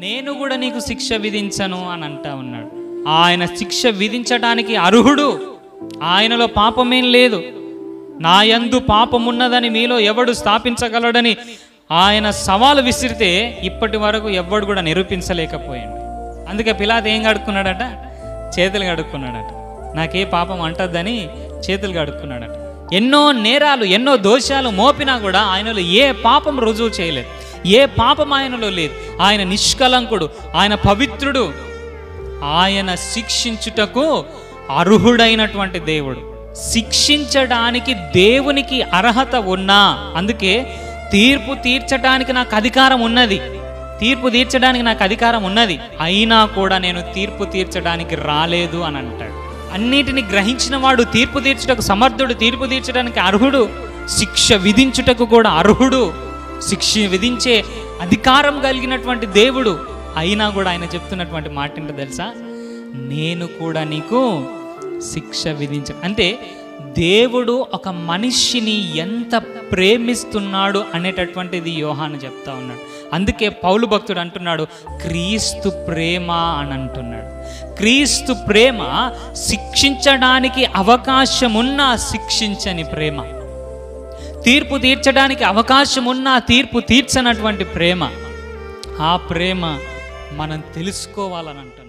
నేను కూడా నీకు శిక్ష విధించను అని అంటా ఉన్నాడు. ఆయన శిక్ష విధించడానికి అర్హుడు. ఆయనలో పాపమేం లేదు. నా యందు పాపమున్నదని మీలో ఎవడు స్థాపించగలడని ఆయన సవాలు విసిరితే ఇప్పటి వరకు ఎవడు కూడా నిరూపించలేకపోయాడు. అందుకే పిలాతు ఏం కడుక్కున్నాడట? చేతులు కడుక్కున్నాడట. నాకే పాపం అంటద్దని చేతులు కడుక్కున్నాడట. ఎన్నో నేరాలు, ఎన్నో దోషాలు మోపినా కూడా ఆయనలో ఏ పాపం రుజువు చేయలేదు. ఏ పాపం ఆయనలో లేదు. ఆయన నిష్కలంకుడు, ఆయన పవిత్రుడు, ఆయన శిక్షించుటకు అర్హుడైనటువంటి దేవుడు. శిక్షించడానికి దేవునికి అర్హత ఉన్నా, అందుకే తీర్పు తీర్చడానికి నాకు అధికారం ఉన్నది, తీర్పు తీర్చడానికి నాకు అధికారం ఉన్నది, అయినా కూడా నేను తీర్పు తీర్చడానికి రాలేదు అని అంటాడు. అన్నిటిని గ్రహించిన వాడు, తీర్పు తీర్చుటకు సమర్థుడు, తీర్పు తీర్చడానికి అర్హుడు, శిక్ష విధించుటకు కూడా అర్హుడు, శిక్ష విధించే అధికారం కలిగినటువంటి దేవుడు. అయినా కూడా ఆయన చెప్తున్నటువంటి మాట ఏంటో తెలుసా? నేను కూడా నీకు శిక్ష విధించ. అంటే దేవుడు ఒక మనిషిని ఎంత ప్రేమిస్తున్నాడు అనేటటువంటిది యోహాను చెప్తా ఉన్నాడు. అందుకే పౌలు భక్తుడు అంటున్నాడు, క్రీస్తు ప్రేమ అని అంటున్నాడు. క్రీస్తు ప్రేమ శిక్షించడానికి అవకాశం ఉన్నా శిక్షించని ప్రేమ, తీర్పు తీర్చడానికి అవకాశం ఉన్నా తీర్పు తీర్చనటువంటి ప్రేమ. ఆ ప్రేమ మనం తెలుసుకోవాలని అంటారు.